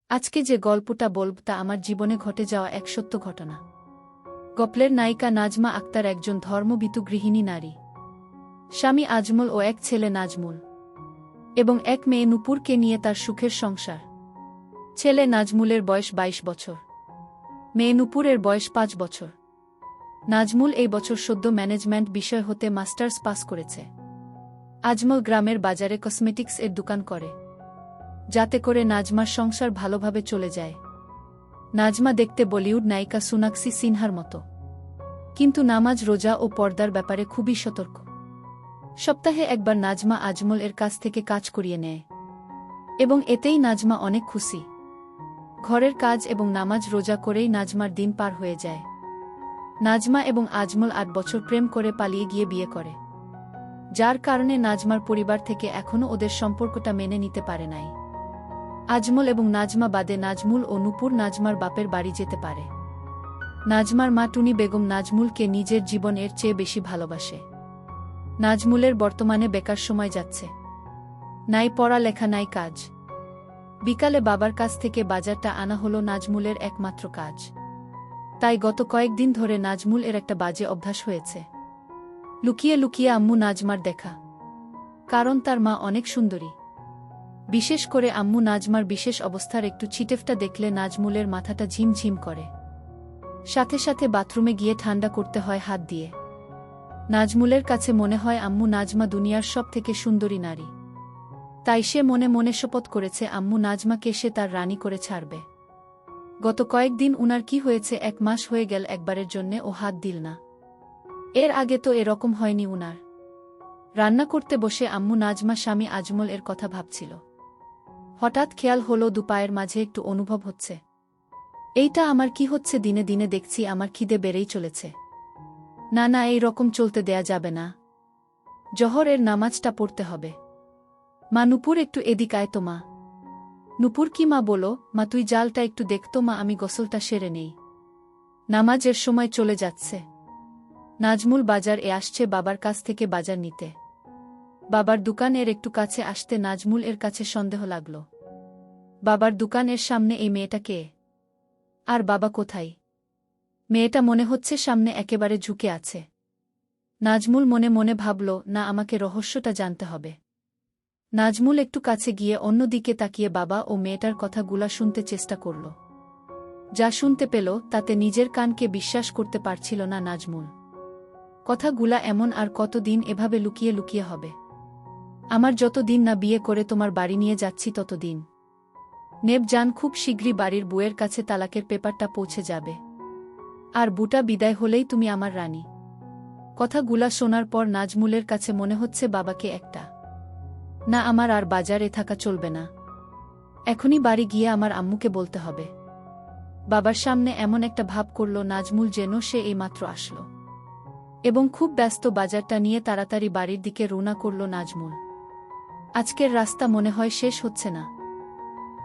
আজকে যে গল্পটা বলব তা আমার জীবনে ঘটে যাওয়া এক সত্য ঘটনা। গল্পের নায়িকা নাজমা আক্তার একজন ধর্মভীতু গৃহিণী নারী। স্বামী আজমল ও এক ছেলে নাজমুল এবং এক মেয়ে নূপুরকে নিয়ে তার সুখের সংসার। ছেলে নাজমুলের বয়স ২২ বছর, মেয়ে নূপুরের বয়স ৫ বছর। নাজমুল এই বছর সদ্য ম্যানেজমেন্ট বিষয় হতে মাস্টার্স পাস করেছে। আজমল গ্রামের বাজারে কসমেটিক্স এর দোকান করে, যাতে করে নাজমার সংসার ভালোভাবে চলে যায়। নাজমা দেখতে বলিউড নায়িকা সোনাক্ষী সিনহার মতো, কিন্তু নামাজ, রোজা ও পর্দার ব্যাপারে খুবই সতর্ক। সপ্তাহে একবার নাজমা আজমল এর কাছ থেকে কাজ করিয়ে নেয় এবং এতেই নাজমা অনেক খুশি। ঘরের কাজ এবং নামাজ রোজা করেই নাজমার দিন পার হয়ে যায়। নাজমা এবং আজমল ৮ বছর প্রেম করে পালিয়ে গিয়ে বিয়ে করে, যার কারণে নাজমার পরিবার থেকে এখনও ওদের সম্পর্কটা মেনে নিতে পারে নাই। আজমল এবং নাজমা বাদে নাজমুল ও নূপুর নাজমার বাপের বাড়ি যেতে পারে। নাজমার মা টুনি বেগম নাজমুলকে নিজের জীবনের চেয়ে বেশি ভালোবাসে। নাজমুলের বর্তমানে বেকার সময় যাচ্ছে, নাই পড়ালেখা নাই কাজ। বিকালে বাবার কাছ থেকে বাজারটা আনা হলো নাজমুলের একমাত্র কাজ। তাই গত কয়েকদিন ধরে নাজমুল এর একটা বাজে অভ্যাস হয়েছে, লুকিয়ে লুকিয়ে আম্মু নাজমার দেখা। কারণ তার মা অনেক সুন্দরী। বিশেষ করে আম্মু নাজমার বিশেষ অবস্থার একটু ছিটেফটা দেখলে নাজমুলের মাথাটা ঝিমঝিম করে। সাথে সাথে বাথরুমে গিয়ে ঠান্ডা করতে হয় হাত দিয়ে। নাজমুলের কাছে মনে হয় আম্মু নাজমা দুনিয়ার সব থেকে সুন্দরী নারী। তাই সে মনে মনে শপথ করেছে আম্মু নাজমাকে সে তার রানী করে ছাড়বে। গত কয়েকদিন উনার কি হয়েছে, ১ মাস হয়ে গেল একবারের জন্যে ও হাত দিল না। এর আগে তো এরকম হয়নি উনার। রান্না করতে বসে আম্মু নাজমা স্বামী আজমল এর কথা ভাবছিল। হঠাৎ খেয়াল হলো দুপায়ের মাঝে একটু অনুভব হচ্ছে। এইটা আমার কি হচ্ছে? দিনে দিনে দেখছি আমার খিদে বেড়েই চলেছে। না না, এই রকম চলতে দেয়া যাবে না। জহরের নামাজটা পড়তে হবে। মা, নূপুর একটু এদিক আয় তো মা। নূপুর কি মা? বলো মা, তুই জালটা একটু দেখতো মা, আমি গোসলটা সেরে নেই। নামাজের সময় চলে যাচ্ছে। নাজমুল বাজার এ আসছে বাবার কাছ থেকে বাজার নিতে। বাবার দোকান এর একটু কাছে আসতে নাজমুল এর কাছে সন্দেহ লাগল। বাবার দোকানের সামনে এই মেয়েটা কে? আর বাবা কোথায়? মেয়েটা মনে হচ্ছে সামনে একেবারে ঝুঁকে আছে। নাজমুল মনে মনে ভাবল, না, আমাকে রহস্যটা জানতে হবে। নাজমুল একটু কাছে গিয়ে অন্যদিকে তাকিয়ে বাবা ও মেয়েটার কথাগুলা শুনতে চেষ্টা করল। যা শুনতে পেল তাতে নিজের কানকে বিশ্বাস করতে পারছিল না নাজমুল। কথাগুলা এমন, আর কতদিন এভাবে লুকিয়ে লুকিয়ে হবে? আমার যতদিন না বিয়ে করে তোমার বাড়ি নিয়ে যাচ্ছি ততদিন। নেব জান, খুব শীঘ্রই বাড়ির বউয়ের কাছে তালাকের পেপারটা পৌঁছে যাবে, আর বুটা বিদায় হলেই তুমি আমার রানী। কথাগুলা শোনার পর নাজমুলের কাছে মনে হচ্ছে বাবাকে একটা না, আমার আর বাজারে থাকা চলবে না। এখনই বাড়ি গিয়ে আমার আম্মুকে বলতে হবে। বাবার সামনে এমন একটা ভাব করল নাজমুল যেন সে এইমাত্র আসলো, এবং খুব ব্যস্ত বাজারটা নিয়ে তাড়াতাড়ি বাড়ির দিকে রওনা করল নাজমুল। আজকের রাস্তা মনে হয় শেষ হচ্ছে না।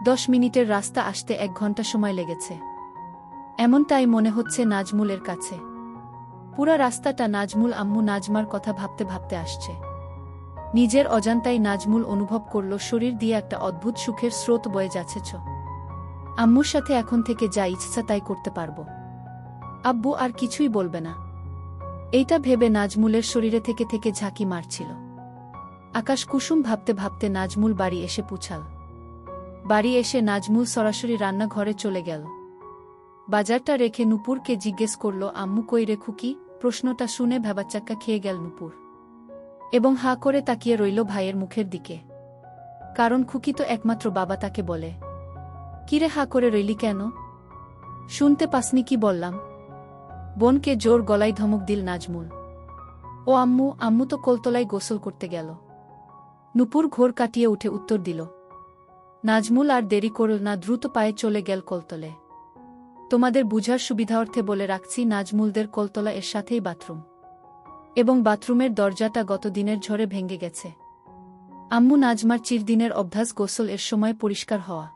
১০ মিনিটের রাস্তা আসতে ১ ঘন্টা সময় লেগেছে, এমনটাই মনে হচ্ছে নাজমুলের কাছে। পুরা রাস্তাটা নাজমুল আম্মু নাজমার কথা ভাবতে ভাবতে আসছে। নিজের অজান্তাই নাজমুল অনুভব করল শরীর দিয়ে একটা অদ্ভুত সুখের স্রোত বয়ে যাচ্ছে। আম্মুর সাথে এখন থেকে যা ইচ্ছা তাই করতে পারব। আব্বু আর কিছুই বলবে না। এইটা ভেবে নাজমুলের শরীরে থেকে থেকে ঝাঁকি মারছিল। আকাশ কুসুম ভাবতে ভাবতে নাজমুল বাড়ি এসে পৌঁছাল। বাড়ি এসে নাজমুল সরাসরি রান্নাঘরে চলে গেল। বাজারটা রেখে নূপুরকে জিজ্ঞেস করল, আম্মু কই রে খুকি? প্রশ্নটা শুনে ভ্যাবাচ্চাক্কা খেয়ে গেল নূপুর এবং হাঁ করে তাকিয়ে রইল ভাইয়ের মুখের দিকে। কারণ খুকি তো একমাত্র বাবা তাকে বলে। কিরে, হাঁ করে রইলি কেন? শুনতে পাসনি কি বললাম? বোনকে জোর গলায় ধমক দিল নাজমুল। ও আম্মু, আম্মু তো কলতলায় গোসল করতে গেল। নূপুর ঘোর কাটিয়ে উঠে উত্তর দিল। নাজমুল আর দেরি করল না, দ্রুত পায়ে চলে গেল কলতলে। তোমাদের বুঝার সুবিধার্থে বলে রাখছি, নাজমুলদের কলতলা এর সাথেই বাথরুম, এবং বাথরুমের দরজাটা গত দিনের ঝড়ে ভেঙে গেছে। আম্মু নাজমার চিরদিনের অভ্যাস গোসল এর সময় পরিষ্কার হওয়া।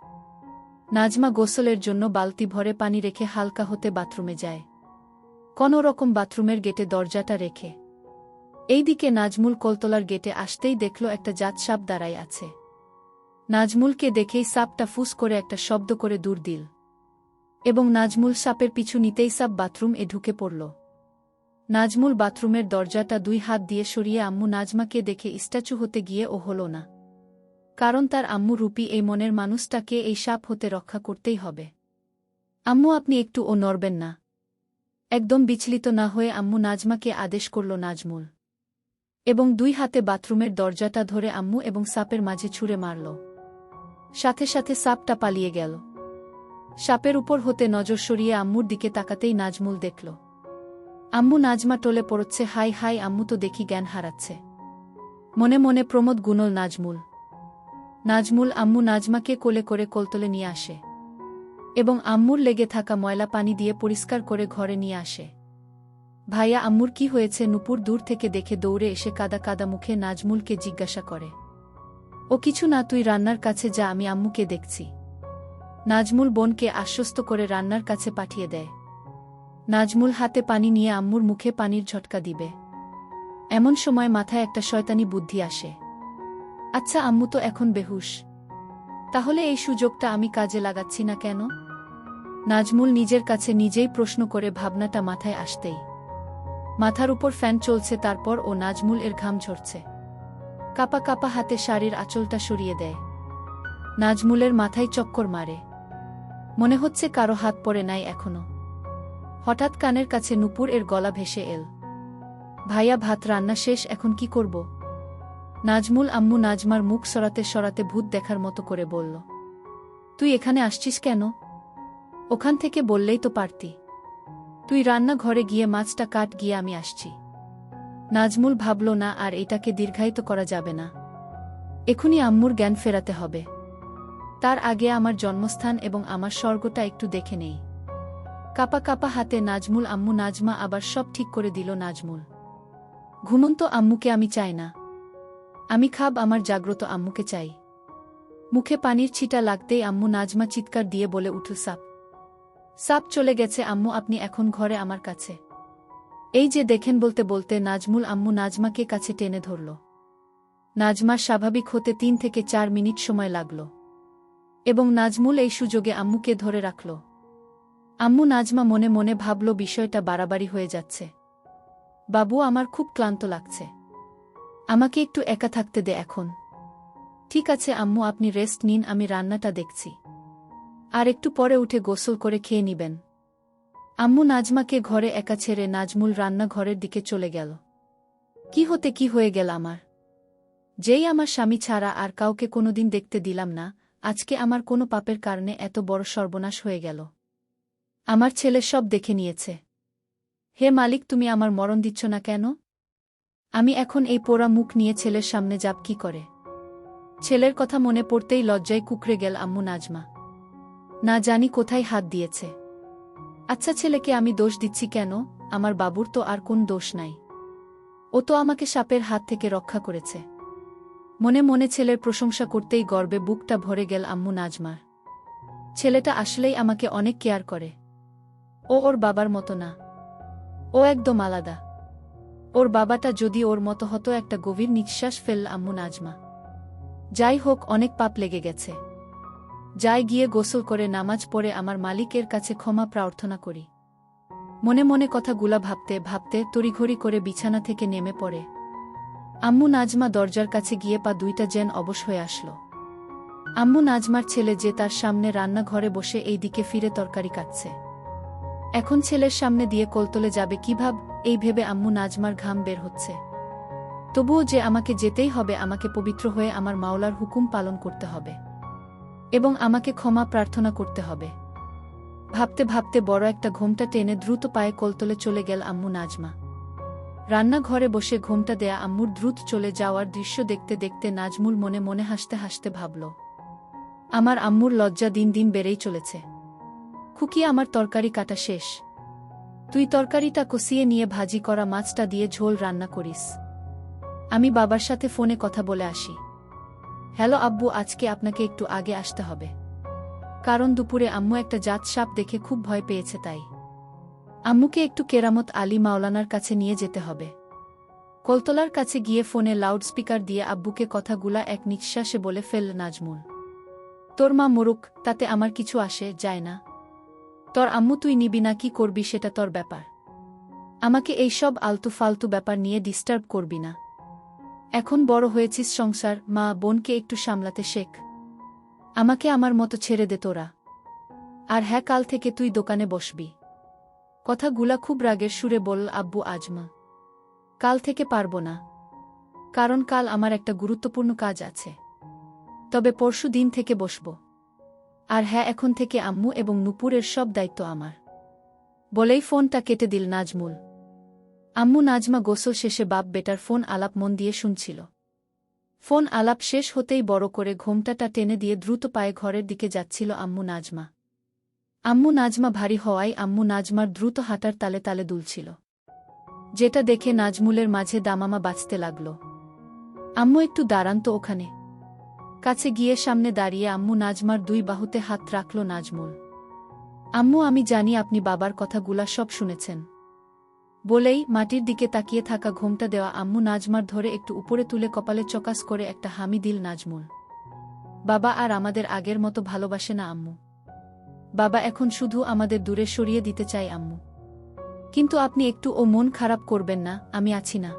নাজমা গোসলের জন্য বালতি ভরে পানি রেখে হালকা হতে বাথরুমে যায়, কোনো রকম বাথরুমের গেটে দরজাটা রেখে। এইদিকে নাজমুল কলতলার গেটে আসতেই দেখল একটা জাত সাপ দাঁড়ায় আছে। নাজমুলকে দেখেই সাপটা ফুস করে একটা শব্দ করে দূর দিল এবং নাজমুল সাপের পিছু নিতেই সাপ বাথরুম এ ঢুকে পড়ল। নাজমুল বাথরুমের দরজাটা 2 হাত দিয়ে সরিয়ে আম্মু নাজমাকে দেখে স্ট্যাচু হতে গিয়ে ও হল না, কারণ তার আম্মু রূপী এই মনের মানুষটাকে এই সাপ হতে রক্ষা করতেই হবে। আম্মু আপনি একটু ও নড়বেন না। একদম বিচলিত না হয়ে আম্মু নাজমাকে আদেশ করল নাজমুল, এবং 2 হাতে বাথরুমের দরজাটা ধরে আম্মু এবং সাপের মাঝে ছুঁড়ে মারল। সাথে সাথে সাপটা পালিয়ে গেল। সাপের উপর হতে নজর সরিয়ে আম্মুর দিকে তাকাতেই নাজমুল দেখল আম্মু নাজমা টলে পড়ছে। হাই হাই, আম্মু তো দেখি জ্ঞান হারাচ্ছে। মনে মনে প্রমোদ গুনল নাজমুল আম্মু নাজমাকে কোলে করে কোলতলে নিয়ে আসে এবং আম্মুর লেগে থাকা ময়লা পানি দিয়ে পরিষ্কার করে ঘরে নিয়ে আসে। ভাইয়া আম্মুর কি হয়েছে? নূপুর দূর থেকে দেখে দৌড়ে এসে কাদা কাদা মুখে নাজমুলকে জিজ্ঞাসা করে। ও কিছু না, তুই রান্নার কাছে যা, আমি আম্মুকে দেখছি। নাজমুল বোনকে আশ্বস্ত করে রান্নার কাছে পাঠিয়ে দেয়। নাজমুল হাতে পানি নিয়ে আম্মুর মুখে পানির ঝটকা দিবে, এমন সময় মাথায় একটা শয়তানি বুদ্ধি আসে। আচ্ছা আম্মু তো এখন বেহুশ, তাহলে এই সুযোগটা আমি কাজে লাগাচ্ছি না কেন? নাজমুল নিজের কাছে নিজেই প্রশ্ন করে ভাবনাটা মাথায় আসতেই মাথার উপর ফ্যান চলছে, তারপর ও নাজমুল এর ঘাম ঝরছে। কাপা কাপা হাতে শাড়ির আঁচলটা সরিয়ে দেয়। নাজমুলের মাথায় চক্কর মারে, মনে হচ্ছে কারো হাত পড়ে নাই এখনো। হঠাৎ কানের কাছে নূপুর এর গলা ভেসে এল। ভাইয়া ভাত রান্না শেষ, এখন কি করব? নাজমুল আম্মু নাজমার মুখ সরাতে সরাতে ভূত দেখার মতো করে বলল, তুই এখানে আসছিস কেন? ওখান থেকে বললেই তো পারতি। তুই রান্না ঘরে গিয়ে মাছটা কাট, গিয়ে আমি আসছি। নাজমুল ভাবল না আর এটাকে দীর্ঘায়িত করা যাবে না, এখনই আম্মুর জ্ঞান ফেরাতে হবে। তার আগে আমার জন্মস্থান এবং আমার স্বর্গটা একটু দেখে নেই। কাপা কাপা হাতে নাজমুল আম্মু নাজমা আবার সব ঠিক করে দিল। নাজমুল, ঘুমন্ত আম্মুকে আমি চাই না, আমি খাব আমার জাগ্রত আম্মুকে চাই। মুখে পানির ছিটা লাগতেই আম্মু নাজমা চিৎকার দিয়ে বলে উঠল, সাপ সাপ চলে গেছে আম্মু, আপনি এখন ঘরে আমার কাছে। এই যে দেখেন, বলতে বলতে নাজমুল আম্মু নাজমাকে কাছে টেনে ধরল। নাজমার স্বাভাবিক হতে 3 থেকে 4 মিনিট সময় লাগল এবং নাজমুল এই সুযোগে আম্মুকে ধরে রাখল। আম্মু নাজমা মনে মনে ভাবল বিষয়টা বাড়াবাড়ি হয়ে যাচ্ছে। বাবু আমার খুব ক্লান্ত লাগছে, আমাকে একটু একা থাকতে দে এখন। ঠিক আছে আম্মু, আপনি রেস্ট নিন, আমি রান্নাটা দেখছি, আর একটু পরে উঠে গোসল করে খেয়ে নিবেন। আম্মু নাজমাকে ঘরে একা ছেড়ে নাজমুল রান্না ঘরের দিকে চলে গেল। কি হয়ে গেল আমার? যেই আমার স্বামী ছাড়া আর কাউকে কোনোদিন দেখতে দিলাম না, আজকে আমার কোনো পাপের কারণে এত বড় সর্বনাশ হয়ে গেল। আমার ছেলে সব দেখে নিয়েছে। হে মালিক, তুমি আমার মরণ দিচ্ছ না কেন? আমি এখন এই পোড়া মুখ নিয়ে ছেলের সামনে যাব কি করে? ছেলের কথা মনে পড়তেই লজ্জায় কুঁকড়ে গেল আম্মু নাজমা। না জানি কোথায় হাত দিয়েছে। আচ্ছা, ছেলেকে আমি দোষ দিচ্ছি কেন? আমার বাবুর তো আর কোন দোষ নাই, ও তো আমাকে সাপের হাত থেকে রক্ষা করেছে। মনে মনে ছেলের প্রশংসা করতেই গর্বে বুকটা ভরে গেল আম্মু নাজমার। ছেলেটা আসলেই আমাকে অনেক কেয়ার করে। ও ওর বাবার মতো না, ও একদম আলাদা। ওর বাবাটা যদি ওর মতো হতো। একটা গভীর নিঃশ্বাস ফেলল আম্মু নাজমা। যাই হোক, অনেক পাপ লেগে গেছে, যাই গিয়ে গোসল করে নামাজ পড়ে আমার মালিকের কাছে ক্ষমা প্রার্থনা করি। মনে মনে কথাগুলা ভাবতে ভাবতে তড়িঘড়ি করে বিছানা থেকে নেমে পড়ে। আম্মু নাজমা দরজার কাছে গিয়ে পা দুইটা যেন অবশ হয়ে আসল। আম্মু নাজমার ছেলে যে তার সামনে রান্নাঘরে বসে এই দিকে ফিরে তরকারি কাটছে। এখন ছেলের সামনে দিয়ে কোলতলে যাবে কিভাব, এই ভেবে আম্মু নাজমার ঘাম বের হচ্ছে। তবুও যে আমাকে যেতেই হবে, আমাকে পবিত্র হয়ে আমার মাওলার হুকুম পালন করতে হবে এবং আমাকে ক্ষমা প্রার্থনা করতে হবে। ভাবতে ভাবতে বড় একটা ঘোমটা টেনে দ্রুত পায়ে কোলতলে চলে গেল আম্মু নাজমা। রান্নাঘরে বসে ঘোমটা দেয়া আম্মুর দ্রুত চলে যাওয়ার দৃশ্য দেখতে দেখতে নাজমুল মনে মনে হাসতে হাসতে ভাবল, আমার আম্মুর লজ্জা দিন দিন বেড়েই চলেছে। খুকি, আমার তরকারি কাটা শেষ, তুই তরকারিটা কষিয়ে নিয়ে ভাজি করা মাছটা দিয়ে ঝোল রান্না করিস। আমি বাবার সাথে ফোনে কথা বলে আসি। হ্যালো আব্বু, আজকে আপনাকে একটু আগে আসতে হবে, কারণ দুপুরে আম্মু একটা জাত সাপ দেখে খুব ভয় পেয়েছে, তাই আম্মুকে একটু কেরামত আলী মাওলানার কাছে নিয়ে যেতে হবে। কলতলার কাছে গিয়ে ফোনে লাউডস্পিকার দিয়ে আব্বুকে কথাগুলা এক নিঃশ্বাসে বলে ফেলল নাজমুল। তোর মা মরুক, তাতে আমার কিছু আসে যায় না। তোর আম্মু তুই নিবি না কি করবি সেটা তোর ব্যাপার। আমাকে এই সব আলতু ফালতু ব্যাপার নিয়ে ডিস্টার্ব করবি না। এখন বড় হয়েছিস, সংসার মা বোনকে একটু সামলাতে শেখ। আমাকে আমার মতো ছেড়ে দে তোরা। আর হ্যাঁ, কাল থেকে তুই দোকানে বসবি। কথাগুলা খুব রাগের সুরে বলল আব্বু আজমা। কাল থেকে পারবো না, কারণ কাল আমার একটা গুরুত্বপূর্ণ কাজ আছে। তবে পরশু দিন থেকে বসব। আর হ্যাঁ, এখন থেকে আম্মু এবং নূপুরের সব দায়িত্ব আমার। বলেই ফোনটা কেটে দিল নাজমুল। আম্মু নাজমা গোসল শেষে বাপ বেটার ফোন আলাপ মন দিয়ে শুনছিল। ফোন আলাপ শেষ হতেই বড় করে ঘোমটাটা টেনে দিয়ে দ্রুত পায়ে ঘরের দিকে যাচ্ছিল আম্মু নাজমা। আম্মু নাজমা ভারী হওয়ায় আম্মু নাজমার দ্রুত হাঁটার তালে তালে দুলছিল, যেটা দেখে নাজমুলের মাঝে দামামা বাজতে লাগল। আম্মু একটু দাঁড়ান তো ওখানে। কাছে গিয়ে সামনে দাঁড়িয়ে আম্মু নাজমার দুই বাহুতে হাত রাখল নাজমুল। আম্মু, আমি জানি আপনি বাবার কথাগুলা সব শুনেছেন। বলেই মাটির দিকে তাকিয়ে থাকা ঘোমটা দেওয়া আম্মু নাজমার ধরে একটু উপরে তুলে কপালে চকাস করে একটা হামি দিল নাজমুল। বাবা আর আমাদের আগের মতো ভালোবাসে না আম্মু। বাবা এখন শুধু আমাদের দূরে সরিয়ে দিতে চাই আম্মু। কিন্তু আপনি একটু ও মন খারাপ করবেন না, আমি আছি না।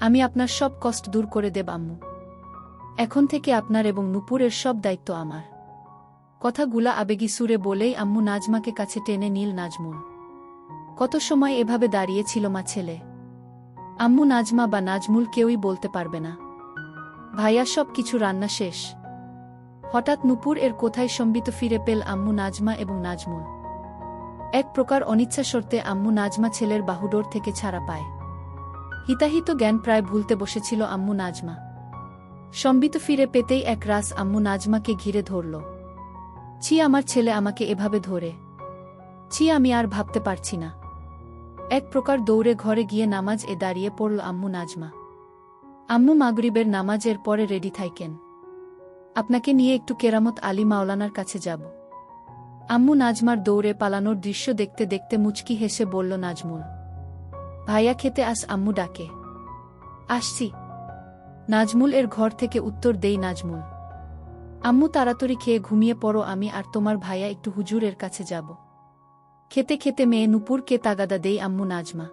আমি আপনার সব কষ্ট দূর করে দেব আম্মু। এখন থেকে আপনার এবং নূপুরের সব দায়িত্ব আমার। কথাগুলা আবেগী সুরে বলেই আম্মু নাজমাকে কাছে টেনে নিল নাজমুল। কত সময় এভাবে দাঁড়িয়েছিল মা ছেলে। আম্মু নাজমা বা নাজমুল কেউই বলতে পারবে না। ভাইয়া সব কিছু রান্না শেষ। হঠাৎ নূপুর এর কোথায় সম্বিত ফিরে পেল আম্মু নাজমা এবং নাজমুল। এক প্রকার অনিচ্ছা শর্তে আম্মু নাজমা ছেলের বাহুডোর থেকে ছাড়া পায়। হিতাহিত জ্ঞান প্রায় ভুলতে বসেছিল আম্মু নাজমা। সম্বিত ফিরে পেতেই এক রাস আম্মু নাজমাকে ঘিরে ধরল। ছি, আমার ছেলে আমাকে এভাবে ধরে। ছি, আমি আর ভাবতে পারছি না। এক প্রকার দৌড়ে ঘরে গিয়ে নামাজ দাঁড়িয়ে পড়ল আম্মু নাজমা। আম্মু, মাগরিবের নামাজের পরে রেডি থাইকেন। আপনাকে নিয়ে একটু কেরামত আলী মাওলানার কাছে যাব। আম্মু নাজমার দৌড়ে পালানোর দৃশ্য দেখতে দেখতে মুচকি হেসে বলল নাজমুল। ভাইয়া খেতে আস, আম্মু ডাকে। আসছি। নাজমুল এর ঘর থেকে উত্তর দেই নাজমুল। আম্মু, তাড়াতাড়ি খেয়ে ঘুমিয়ে পড়ো, আমি আর তোমার ভাইয়া একটু হুজুরের কাছে যাব। খেতে খেতে মেয়ে নূপুরকে তাগাদা দেই আম্মু নাজমা।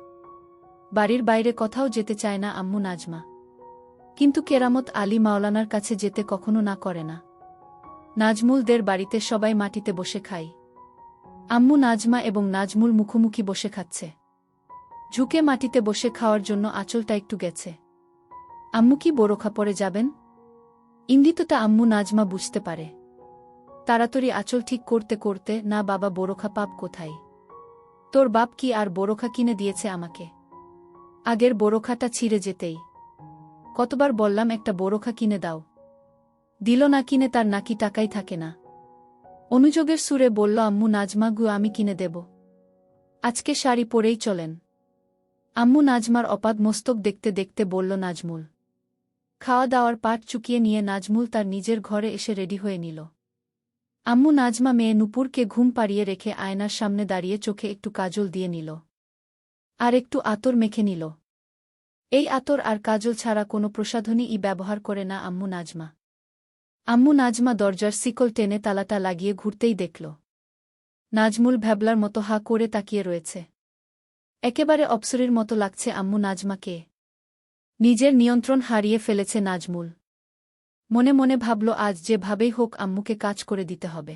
বাড়ির বাইরে কোথাও যেতে চায় না আম্মু নাজমা। কিন্তু কেরামত আলী মাওলানার কাছে যেতে কখনো না করে না। নাজমুলদের বাড়িতে সবাই মাটিতে বসে খায়। আম্মু নাজমা এবং নাজমুল মুখোমুখি বসে খাচ্ছে। ঝুঁকে মাটিতে বসে খাওয়ার জন্য আঁচলটা একটু গেছে। আম্মু কি বোরখা পরে যাবেন? ইঙ্গিতটা আম্মু নাজমা বুঝতে পারে। তাড়াতাড়ি আঁচল ঠিক করতে করতে, না বাবা, বোরখা পাপ কোথায়? তোর বাপ কি আর বোরখা কিনে দিয়েছে আমাকে? আগের বোরখাটা ছিঁড়ে যেতেই কতবার বললাম একটা বোরখা কিনে দাও। দিল না কিনে, তার নাকি টাকাই থাকে না। অনুযোগের সুরে বলল আম্মু নাজমা, গু আমি কিনে দেব। আজকে শাড়ি পরেই চলেন। আম্মু নাজমার অপাদ মস্তক দেখতে দেখতে বলল নাজমুল। খাওয়া দাওয়ার পাট চুকিয়ে নিয়ে নাজমুল তার নিজের ঘরে এসে রেডি হয়ে নিল। আম্মু নাজমা মেয়ে নূপুরকে ঘুম পাড়িয়ে রেখে আয়নার সামনে দাঁড়িয়ে চোখে একটু কাজল দিয়ে নিল। আর একটু আতর মেখে নিল। এই আতর আর কাজল ছাড়া কোনো প্রসাধনী ব্যবহার করে না আম্মু নাজমা। আম্মু নাজমা দরজার শিকল টেনে তালাটা লাগিয়ে ঘুরতেই দেখল নাজমুল ভ্যাবলার মতো হা করে তাকিয়ে রয়েছে। একেবারে অপ্সরীর মতো লাগছে আম্মু নাজমাকে। নিজের নিয়ন্ত্রণ হারিয়ে ফেলেছে নাজমুল। মনে মনে ভাবল, আজ যেভাবেই হোক আম্মুকে কাজ করে দিতে হবে।